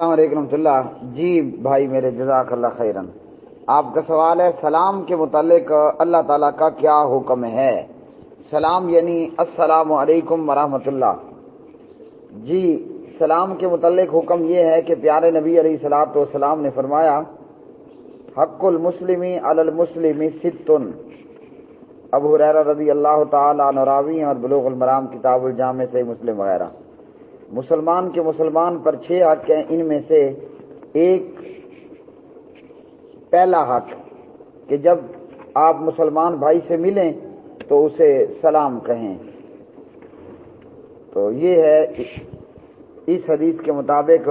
السلام علیکم ورحمۃ اللہ۔ جی بھائی میرے، جزاک اللہ خیرن۔ آپ کا سوال ہے سلام کے متعلق اللہ تعالیٰ کا کیا حکم ہے؟ سلام یعنی السلام علیکم ورحمۃ اللہ۔ جی سلام کے متعلق حکم یہ ہے کہ پیارے نبی علیہ الصلوۃ والسلام نے فرمایا حق المسلمی علی المسلم ست۔ ابو ہریرہ رضی اللہ تعالیٰ عنہ راوی اور بلوغ المرام کتاب الجامع صحیح مسلم وغیرہ۔ مسلمان کے مسلمان پر 6 حق ہیں، ان میں سے ایک پہلا حق کہ جب آپ مسلمان بھائی سے ملیں تو اسے سلام کہیں۔ تو یہ ہے اس حدیث کے مطابق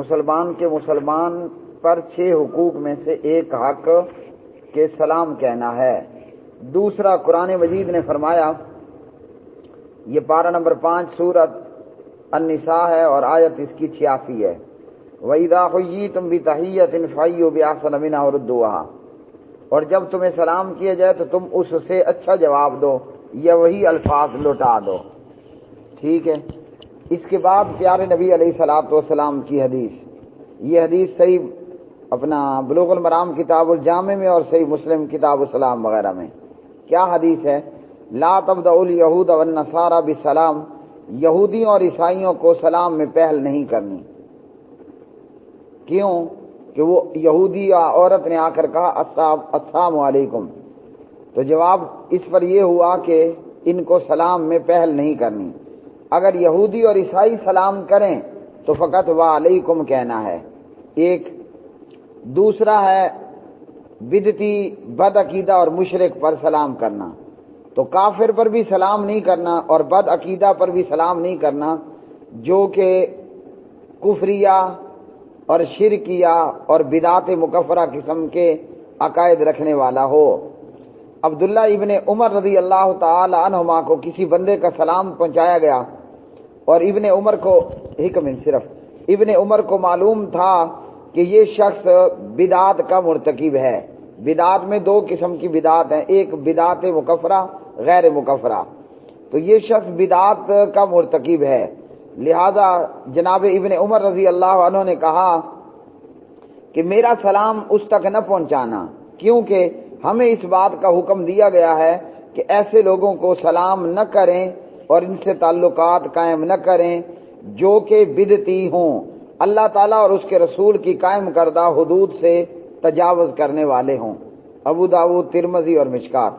مسلمان کے مسلمان پر 6 حقوق میں سے ایک حق کہ سلام کہنا ہے۔ دوسرا قرآن مجید نے فرمایا، یہ پارہ نمبر 5 سورۃ النساء ہے اور آیت اس کی 86 ہے۔ وَإِذَا حُيِّيتُم بِتَحِيَّةٍ فَحَيُّوا بِأَحْسَنَ مِنْهَا أَوْ رُدُّوهَا، اور جب تمہیں سلام کیا جائے تو تم اس سے اچھا جواب دو یا وہی الفاظ لوٹا دو۔ ٹھیک ہے۔ اس کے بعد پیارے نبی علیہ الصلوۃ والسلام کی حدیث، یہ حدیث صحیح اپنا بلوغ المرام کتاب الجامع میں اور صحیح مسلم کتاب السلام وغیرہ میں کیا حدیث ہے؟ لا تبدأ اليہود والنصارى بالسلام، یہودیوں اور عیسائیوں کو سلام میں پہل نہیں کرنی۔ کیوں؟ کہ وہ یہودی عورت نے آ کر کہا السلام علیکم، تو جواب اس پر یہ ہوا کہ ان کو سلام میں پہل نہیں کرنی۔ اگر یہودی اور عیسائی سلام کریں تو فقط وعلیکم کہنا ہے۔ ایک دوسرا ہے بدعتی بد عقیدہ اور مشرک پر سلام کرنا، تو کافر پر بھی سلام نہیں کرنا اور بد عقیدہ پر بھی سلام نہیں کرنا جو کہ کفریہ اور شرکیہ اور بدعت مکفرہ قسم کے عقائد رکھنے والا ہو۔ عبداللہ ابن عمر رضی اللہ تعالی عنہما کو کسی بندے کا سلام پہنچایا گیا اور ابن عمر کو معلوم تھا کہ یہ شخص بدعت کا مرتکب ہے۔ بدعت میں 2 قسم کی بدعت ہیں، ایک بدعت مکفرہ غیر مکفرہ، تو یہ شخص بدعت کا مرتکب ہے۔ لہذا جناب ابن عمر رضی اللہ عنہ نے کہا کہ میرا سلام اس تک نہ پہنچانا، کیونکہ ہمیں اس بات کا حکم دیا گیا ہے کہ ایسے لوگوں کو سلام نہ کریں اور ان سے تعلقات قائم نہ کریں جو کہ بدعتی ہوں، اللہ تعالیٰ اور اس کے رسول کی قائم کردہ حدود سے تجاوز کرنے والے ہوں۔ ابو داؤد، ترمذی اور مشکات۔